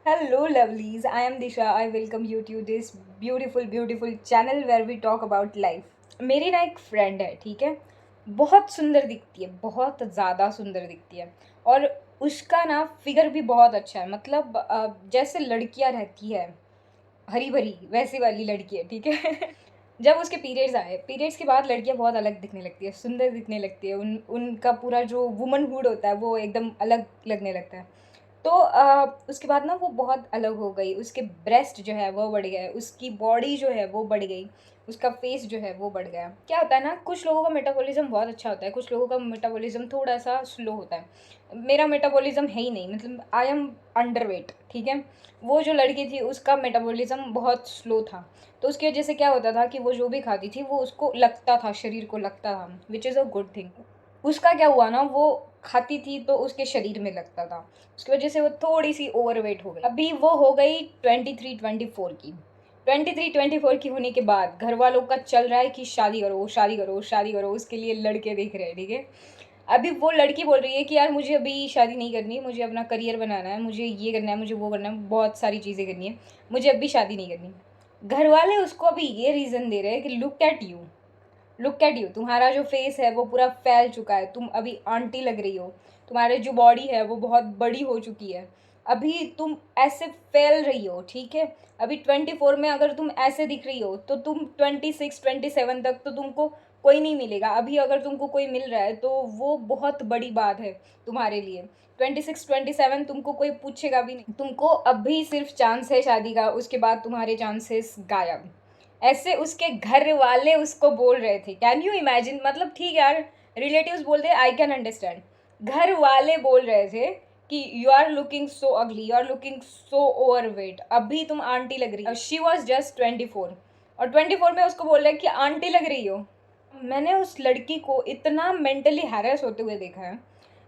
Hello, lovelies. I am Disha. I welcome you to this beautiful channel where we talk about life. मेरी ना एक friend है, ठीक है। बहुत सुंदर दिखती है, बहुत ज़्यादा सुंदर दिखती है। और उसका ना फिगर भी बहुत अच्छा है। मतलब जैसे लड़कियां रहती है हरी भरी वैसी वाली लड़की है, ठीक है। जब उसके पीरियड्स आए, पीरियड्स के बाद लड़कियां बहुत अलग दिखने लगती है, सुंदर दिखने लगती है। उनका पूरा जो वुमनहुड होता है वो एकदम अलग लगने लगता है। तो उसके बाद ना वो बहुत अलग हो गई, उसके ब्रेस्ट जो है वो बढ़ गए, उसकी बॉडी जो है वो बढ़ गई, उसका फेस जो है वो बढ़ गया। क्या होता है ना, कुछ लोगों का मेटाबॉलिज्म बहुत अच्छा होता है, कुछ लोगों का मेटाबॉलिज्म थोड़ा सा स्लो होता है। मेरा मेटाबॉलिज्म है ही नहीं, मतलब आई एम अंडरवेट, ठीक है। वो जो लड़की थी उसका मेटाबॉलिज्म बहुत स्लो था। तो उसकी वजह से क्या होता था कि वो जो भी खाती थी वो उसको लगता था, शरीर को लगता था, which is a good thing. उसका क्या हुआ ना, वो खाती थी तो उसके शरीर में लगता था, उसकी वजह से वो थोड़ी सी ओवरवेट हो गई। अभी वो हो गई 23-24 की। 23-24 की होने के बाद घर वालों का चल रहा है कि शादी करो शादी करो शादी करो, उसके लिए लड़के देख रहे हैं, ठीक है। अभी वो लड़की बोल रही है कि यार मुझे अभी शादी नहीं करनी, मुझे अपना करियर बनाना है, मुझे ये करना है, मुझे वो करना है, बहुत सारी चीज़ें करनी है, मुझे अभी शादी नहीं करनी। घर वाले उसको अभी ये रीज़न दे रहे हैं कि लुक एट यू, तुम्हारा जो फेस है वो पूरा फैल चुका है, तुम अभी आंटी लग रही हो, तुम्हारी जो बॉडी है वो बहुत बड़ी हो चुकी है, अभी तुम ऐसे फैल रही हो, ठीक है। अभी 24 में अगर तुम ऐसे दिख रही हो तो तुम 26-27 तक तो तुमको कोई नहीं मिलेगा। अभी अगर तुमको कोई मिल रहा है तो वो बहुत बड़ी बात है तुम्हारे लिए। 26-27 तुमको कोई पूछेगा भी नहीं, तुमको अभी सिर्फ चांस है शादी का, उसके बाद तुम्हारे चांसेस गायब। ऐसे उसके घर वाले उसको बोल रहे थे, कैन यू इमेजिन। मतलब ठीक है यार, रिलेटिव्स बोल रहे, आई कैन अंडरस्टैंड। घर वाले बोल रहे थे कि you are looking so ugly, you are looking so overweight, अभी तुम आंटी लग रही हो। शी वॉज जस्ट 24, और 24 में उसको बोल रहे हैं कि आंटी लग रही हो। मैंने उस लड़की को इतना मेंटली हैरेस होते हुए देखा है।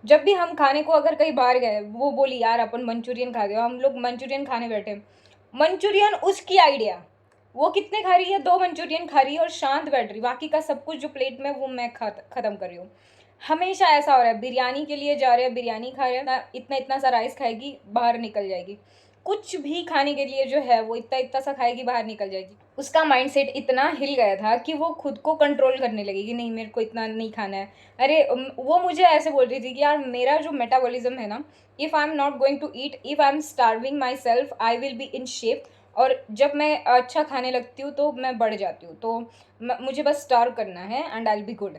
जब भी हम खाने को अगर कहीं बाहर गए, वो बोली यार अपन मंचूरियन खा रहे हो, हम लोग मंचूरियन खाने बैठे, मंचूरियन उसकी आइडिया, वो कितने खा रही है, 2 मंचूरियन खा रही है और शांत बैठ रही, बाकी का सब कुछ जो प्लेट में वो मैं ख़त्म कर रही हूँ। हमेशा ऐसा हो रहा है, बिरयानी के लिए जा रहे हैं, बिरयानी खा रहे हैं ना, इतना इतना सा राइस खाएगी बाहर निकल जाएगी। कुछ भी खाने के लिए जो है वो इतना इतना सा खाएगी बाहर निकल जाएगी। उसका माइंडसेट इतना हिल गया था कि वो खुद को कंट्रोल करने लगी कि नहीं मेरे को इतना नहीं खाना है। अरे वो मुझे ऐसे बोल रही थी कि यार मेरा जो मेटाबॉलिज्म है ना, if I am not going to eat, if I am starving myself, I will be in shape. और जब मैं अच्छा खाने लगती हूँ तो मैं बढ़ जाती हूँ, तो मुझे बस स्टार्व करना है and I will be good.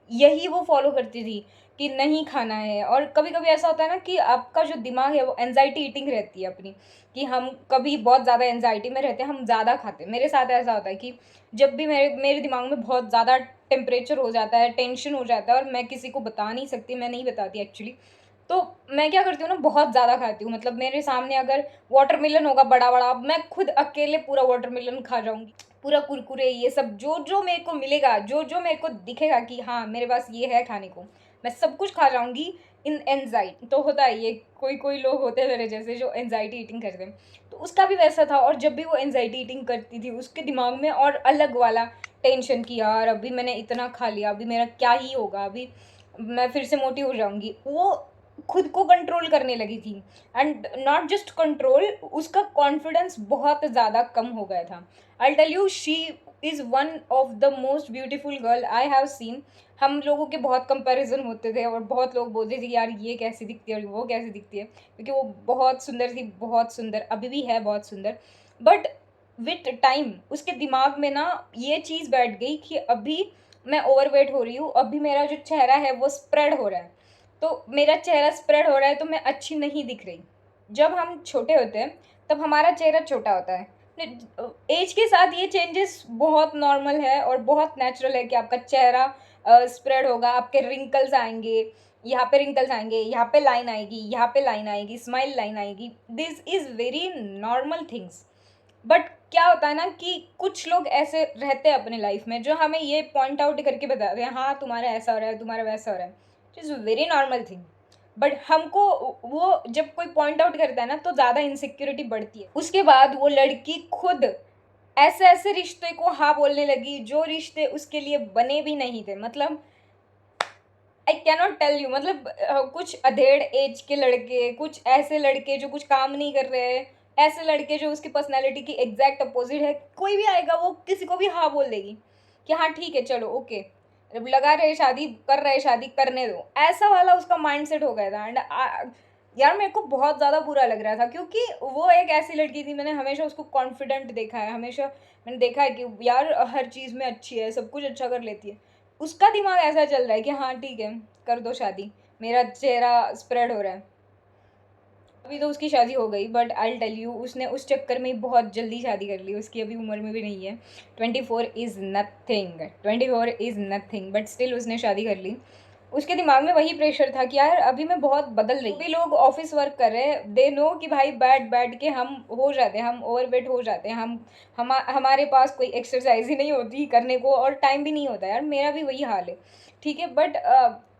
यही वो फॉलो करती थी कि नहीं खाना है। और कभी कभी ऐसा होता है ना कि आपका जो दिमाग है वो एनजाइटी ईटिंग रहती है अपनी, कि हम कभी बहुत ज़्यादा एनजाइटी में रहते हैं, हम ज़्यादा खाते हैं। मेरे साथ ऐसा होता है कि जब भी मेरे मेरे दिमाग में बहुत ज़्यादा टेम्परेचर हो जाता है, टेंशन हो जाता है, और मैं किसी को बता नहीं सकती, मैं नहीं बताती एक्चुअली, तो मैं क्या करती हूँ ना, बहुत ज़्यादा खाती हूँ। मतलब मेरे सामने अगर वाटरमेलन होगा बड़ा बड़ा, मैं खुद अकेले पूरा वाटरमेलन खा जाऊंगी, पूरा कुरकुरे ये सब जो जो मेरे को मिलेगा, जो जो मेरे को दिखेगा कि हाँ मेरे पास ये है खाने को, मैं सब कुछ खा जाऊंगी। इन एनजाइटी तो होता है ये, कोई कोई लोग होते हैं मेरे जैसे जो एनजाइटी ईटिंग करते हैं, तो उसका भी वैसा था। और जब भी वो एनजाइटी ईटिंग करती थी उसके दिमाग में और अलग वाला टेंशन की, यार अभी मैंने इतना खा लिया, अभी मेरा क्या ही होगा, अभी मैं फिर से मोटी हो जाऊंगी। वो खुद को कंट्रोल करने लगी थी, एंड नॉट जस्ट कंट्रोल, उसका कॉन्फिडेंस बहुत ज़्यादा कम हो गया था। I tell you, she is one of the most beautiful girl I have seen. हम लोगों के बहुत कंपैरिजन होते थे और बहुत लोग बोलते थे कि यार ये कैसी दिखती है और वो कैसी दिखती है, क्योंकि वो बहुत सुंदर थी, बहुत सुंदर, अभी भी है बहुत सुंदर। बट विथ टाइम उसके दिमाग में ना ये चीज़ बैठ गई कि अभी मैं ओवरवेट हो रही हूँ, अभी मेरा जो चेहरा है वो स्प्रेड हो रहा है, तो मेरा चेहरा स्प्रेड हो रहा है तो मैं अच्छी नहीं दिख रही। जब हम छोटे होते हैं तब हमारा चेहरा छोटा होता है, एज के साथ ये चेंजेस बहुत नॉर्मल है और बहुत नेचुरल है कि आपका चेहरा स्प्रेड होगा, आपके रिंकल्स आएंगे, यहाँ पे रिंकल्स आएंगे, यहाँ पे लाइन आएगी, यहाँ पे लाइन आएगी, स्माइल लाइन आएगी। This is very normal things. But क्या होता है ना कि कुछ लोग ऐसे रहते हैं अपने लाइफ में जो हमें ये पॉइंट आउट करके बताते हैं, हाँ तुम्हारा ऐसा हो रहा है, तुम्हारा वैसा हो रहा है, it is very normal thing. But हमको वो जब कोई पॉइंट आउट करता है ना तो ज़्यादा इनसिक्योरिटी बढ़ती है। उसके बाद वो लड़की खुद ऐसे ऐसे रिश्ते को हाँ बोलने लगी जो रिश्ते उसके लिए बने भी नहीं थे। मतलब आई कैनॉट टेल यू, मतलब कुछ अधेड़ एज के लड़के, कुछ ऐसे लड़के जो कुछ काम नहीं कर रहे हैं, ऐसे लड़के जो उसकी पर्सनैलिटी की एग्जैक्ट अपोजिट है, कोई भी आएगा वो किसी को भी हाँ बोल देगी कि हाँ ठीक है चलो ओके, लगा रहे शादी कर रहे, शादी करने दो, ऐसा वाला उसका माइंड सेट हो गया था। एंड यार मेरे को बहुत ज़्यादा बुरा लग रहा था, क्योंकि वो एक ऐसी लड़की थी, मैंने हमेशा उसको कॉन्फिडेंट देखा है, हमेशा मैंने देखा है कि यार हर चीज़ में अच्छी है, सब कुछ अच्छा कर लेती है। उसका दिमाग ऐसा चल रहा है कि हाँ ठीक है कर दो शादी, मेरा चेहरा स्प्रेड हो रहा है। अभी तो उसकी शादी हो गई, बट आई टेल यू उसने उस चक्कर में ही बहुत जल्दी शादी कर ली, उसकी अभी उम्र में भी नहीं है। 24 is nothing, 24 is nothing, but still उसने शादी कर ली। उसके दिमाग में वही प्रेशर था कि यार अभी मैं बहुत बदल रही हूँ। अभी लोग ऑफिस वर्क कर रहे हैं, दे नो कि भाई बैठ बैठ के हम हो जाते हैं, हम ओवरवेट हो जाते हैं, हमारे पास कोई एक्सरसाइज ही नहीं होती करने को, और टाइम भी नहीं होता। यार मेरा भी वही हाल है, ठीक है, बट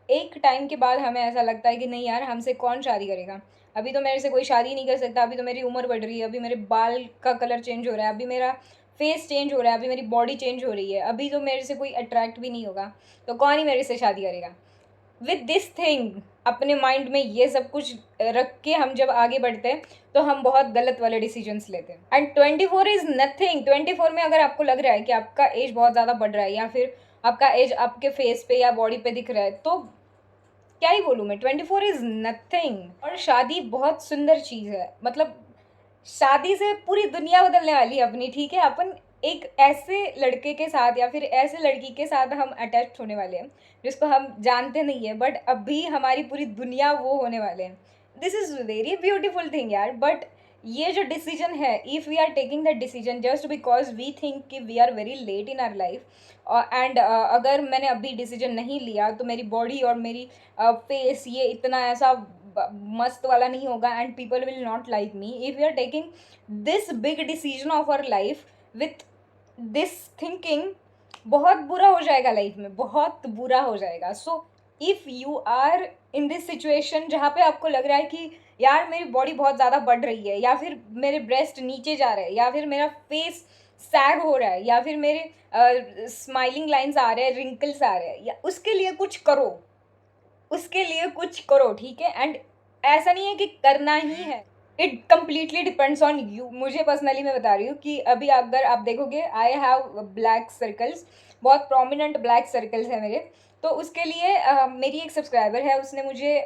एक टाइम के बाद हमें ऐसा लगता है कि नहीं यार हमसे कौन शादी करेगा, अभी तो मेरे से कोई शादी नहीं कर सकता, अभी तो मेरी उम्र बढ़ रही है, अभी मेरे बाल का कलर चेंज हो रहा है, अभी मेरा फेस चेंज हो रहा है, अभी मेरी बॉडी चेंज हो रही है, अभी तो मेरे से कोई अट्रैक्ट भी नहीं होगा, तो कौन ही मेरे से शादी करेगा। विद दिस थिंग, अपने माइंड में ये सब कुछ रख के हम जब आगे बढ़ते हैं तो हम बहुत गलत वाले डिसीजंस लेते हैं। And 24 is nothing. 24 में अगर आपको लग रहा है कि आपका एज बहुत ज़्यादा बढ़ रहा है, या फिर आपका एज आपके फेस पे या बॉडी पे दिख रहा है, तो क्या ही बोलूँ मैं, 24 इज़ नथिंग। और शादी बहुत सुंदर चीज़ है, मतलब शादी से पूरी दुनिया बदलने वाली है अपनी, ठीक है। अपन एक ऐसे लड़के के साथ या फिर ऐसे लड़की के साथ हम अटैच होने वाले हैं जिसको हम जानते नहीं है, बट अभी हमारी पूरी दुनिया वो होने वाले हैं। This is very beautiful thing यार। बट ये जो डिसीजन है, if we are taking that decision just because we think कि we are very late in our life, and अगर मैंने अभी डिसीजन नहीं लिया तो मेरी बॉडी और मेरी फेस ये इतना ऐसा मस्त वाला नहीं होगा, and people will not like me. If you are taking this big decision of our life with this thinking, बहुत बुरा हो जाएगा लाइफ में, बहुत बुरा हो जाएगा। So if you are in this situation जहाँ पे आपको लग रहा है कि यार मेरी बॉडी बहुत ज़्यादा बढ़ रही है, या फिर मेरे ब्रेस्ट नीचे जा रहे हैं, या फिर मेरा फेस सैग हो रहा है, या फिर मेरे स्माइलिंग लाइंस आ रहे हैं, रिंकल्स आ रहे हैं, या उसके लिए कुछ करो, उसके लिए कुछ करो, ठीक है। एंड ऐसा नहीं है कि करना ही है, it completely depends on you. मुझे पर्सनली मैं बता रही हूँ कि अभी अगर आप देखोगे, आई हैव ब्लैक सर्कल्स, बहुत प्रोमिनेंट ब्लैक सर्कल्स है मेरे। तो उसके लिए मेरी एक सब्सक्राइबर है, उसने मुझे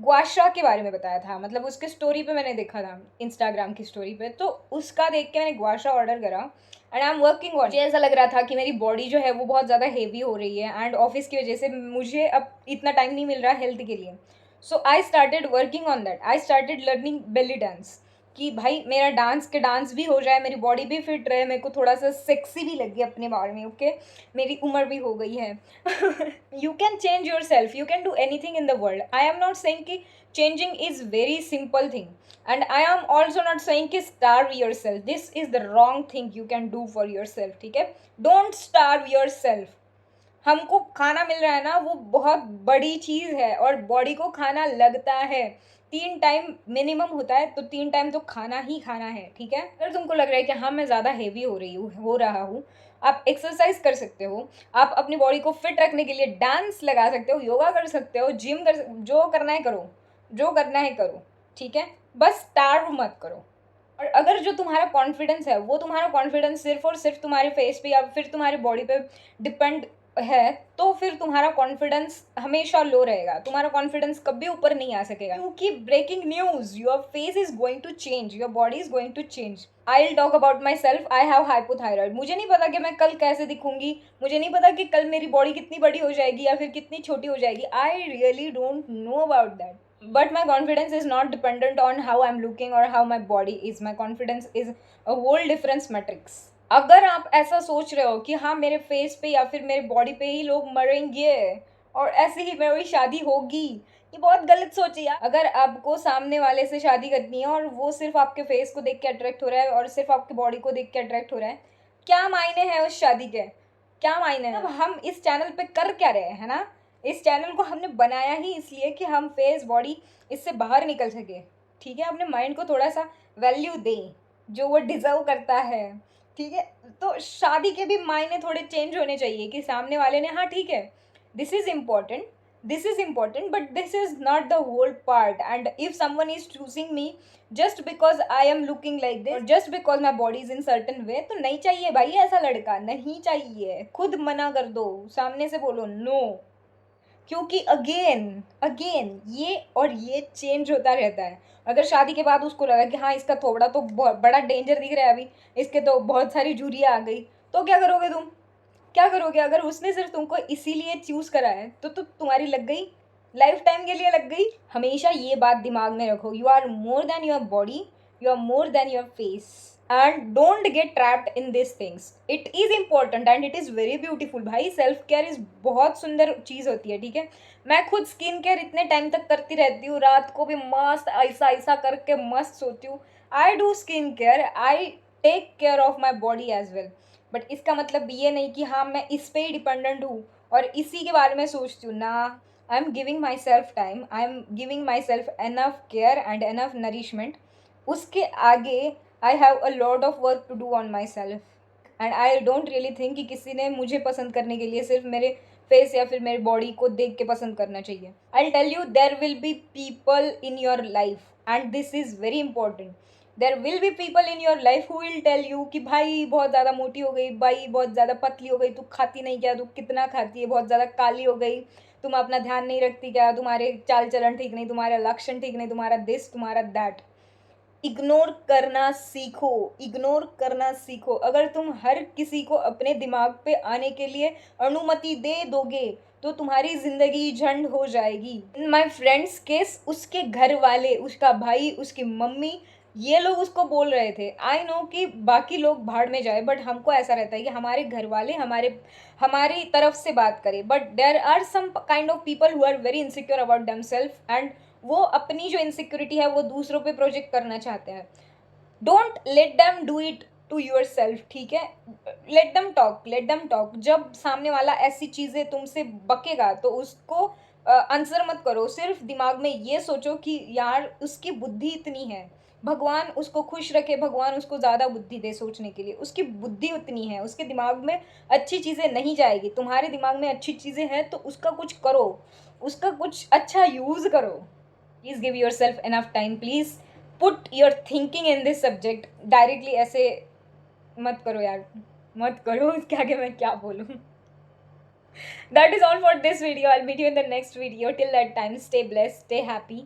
गुआशा के बारे में बताया था, मतलब उसके स्टोरी पे मैंने देखा था, इंस्टाग्राम की स्टोरी पे, तो उसका देख के मैंने गुआशा ऑर्डर करा and I am working on. मुझे ऐसा लग रहा था कि मेरी बॉडी जो है वो बहुत ज़्यादा हेवी हो रही है, एंड ऑफिस की वजह से मुझे अब इतना टाइम नहीं मिल रहा हेल्थ के लिए। So I started working on that, I started learning belly dance, कि भाई मेरा डांस भी हो जाए, मेरी बॉडी भी फिट रहे, मेरे को थोड़ा सा सेक्सी भी लगे अपने बारे में, ओके। मेरी उम्र भी हो गई है। You can change yourself, you can do anything in the world. I am not saying कि changing is very simple thing, and I am also not saying कि starve yourself, this is the wrong thing you can do for yourself, ठीक है। Don't starve yourself. हमको खाना मिल रहा है ना, वो बहुत बड़ी चीज़ है, और बॉडी को खाना लगता है, 3 टाइम मिनिमम होता है, तो 3 टाइम तो खाना ही खाना है, ठीक है। अगर तुमको लग रहा है कि हाँ मैं ज़्यादा हेवी हो रही हूँ, हो रहा हूँ, आप एक्सरसाइज कर सकते हो, आप अपनी बॉडी को फिट रखने के लिए डांस लगा सकते हो, योगा कर सकते हो, जिम कर, जो करना है करो, जो करना है करो, ठीक है। बस स्टार्व मत करो। और अगर जो तुम्हारा कॉन्फिडेंस है, वो तुम्हारा कॉन्फिडेंस सिर्फ और सिर्फ तुम्हारे फेस पे या फिर तुम्हारी बॉडी पे डिपेंड है, तो फिर तुम्हारा कॉन्फिडेंस हमेशा लो रहेगा, तुम्हारा कॉन्फिडेंस कभी ऊपर नहीं आ सकेगा, क्योंकि breaking news, your face is going to change, your body is going to change. I will talk about myself, I have hypothyroid. मुझे नहीं पता कि मैं कल कैसे दिखूंगी, मुझे नहीं पता कि कल मेरी बॉडी कितनी बड़ी हो जाएगी या फिर कितनी छोटी हो जाएगी, I really don't know about that. But my confidence is not dependent on how I'm looking or how my body is. My confidence is a whole different matrix. अगर आप ऐसा सोच रहे हो कि हाँ मेरे फेस पे या फिर मेरे बॉडी पे ही लोग मरेंगे और ऐसे ही मेरी शादी होगी, ये बहुत गलत सोच है यार। अगर आपको सामने वाले से शादी करनी है और वो सिर्फ आपके फेस को देख के अट्रैक्ट हो रहा है और सिर्फ आपकी बॉडी को देख के अट्रैक्ट हो रहा है, क्या मायने हैं उस शादी के, क्या मायने हैं। अब हम इस चैनल पे कर क्या रहे हैं ना, इस चैनल को हमने बनाया ही इसलिए कि हम फेस बॉडी इससे बाहर निकल सके, ठीक है। अपने माइंड को थोड़ा सा वैल्यू दें जो वो डिज़र्व करता है, ठीक है। तो शादी के भी मायने थोड़े चेंज होने चाहिए कि सामने वाले ने हाँ ठीक है, this is important, this is important, but this is not the whole part. And if someone is choosing me just because I am looking like this, or just because my body is in certain way, तो नहीं चाहिए भाई ऐसा लड़का, नहीं चाहिए। खुद मना कर दो, सामने से बोलो नो। क्योंकि अगेन अगेन ये और ये चेंज होता रहता है। अगर शादी के बाद उसको लगा कि हाँ इसका थोबड़ा तो बहुत बड़ा डेंजर दिख रहा है अभी, इसके तो बहुत सारी झुर्रियाँ आ गई, तो क्या करोगे तुम? क्या करोगे? अगर उसने सिर्फ तुमको इसीलिए चूज करा है तो तुम्हारी लग गई, लाइफ टाइम के लिए लग गई। हमेशा ये बात दिमाग में रखो, you are more than your body, you are more than your face. And don't get trapped in this things, it is important and it is very beautiful. भाई सेल्फ केयर इज़ बहुत सुंदर चीज़ होती है, ठीक है। मैं खुद स्किन केयर इतने टाइम तक करती रहती हूँ, रात को भी मस्त ऐसा ऐसा करके मस्त सोती हूँ। I do skin care, I take care of my body as well. But इसका मतलब ये नहीं कि हाँ मैं इस पे ही डिपेंडेंट हूँ और इसी के बारे में सोचती हूँ ना। I am giving myself time, I am giving myself enough care and enough nourishment. उसके आगे I have a lot of work to do on myself. And I don't really think कि किसी ने मुझे पसंद करने के लिए सिर्फ मेरे फेस या फिर मेरी बॉडी को देख के पसंद करना चाहिए। I tell you, there will be people in your life and this is very important. There will be people in your life who will tell you कि भाई बहुत ज़्यादा मोटी हो गई, भाई बहुत ज़्यादा पतली हो गई, तू खाती नहीं क्या, तू कितना खाती है, बहुत ज़्यादा काली हो गई, तुम अपना ध्यान नहीं रखती क्या, तुम्हारे चाल चलन ठीक नहीं, तुम्हारा लक्षण ठीक नहीं, तुम्हारा दिस तुम्हारा दैट। इग्नोर करना सीखो, इग्नोर करना सीखो। अगर तुम हर किसी को अपने दिमाग पे आने के लिए अनुमति दे दोगे तो तुम्हारी ज़िंदगी झंड हो जाएगी। इन माई फ्रेंड्स केस उसके घर वाले, उसका भाई, उसकी मम्मी, ये लोग उसको बोल रहे थे। आई नो कि बाकी लोग भाड़ में जाए, बट हमको ऐसा रहता है कि हमारे घर वाले हमारी तरफ से बात करें। But there are some kind of people who are very insecure about them self and वो अपनी जो इनसिक्योरिटी है वो दूसरों पे प्रोजेक्ट करना चाहते हैं। Don't let them do it to yourself, ठीक है। Let them talk, let them talk. जब सामने वाला ऐसी चीज़ें तुमसे बकेगा तो उसको आंसर मत करो। सिर्फ दिमाग में ये सोचो कि यार उसकी बुद्धि इतनी है, भगवान उसको खुश रखे, भगवान उसको ज़्यादा बुद्धि दे सोचने के लिए। उसकी बुद्धि उतनी है, उसके दिमाग में अच्छी चीज़ें नहीं जाएगी। तुम्हारे दिमाग में अच्छी चीज़ें हैं तो उसका कुछ करो, उसका कुछ अच्छा यूज़ करो। Please give your self enough time, please put your thinking in this subject. Directly ऐसे मत करो यार, मत करो। इसके आगे मैं क्या बोलूँ? That is all for this video. I'll meet you in the next video. Till that time, stay blessed, stay happy.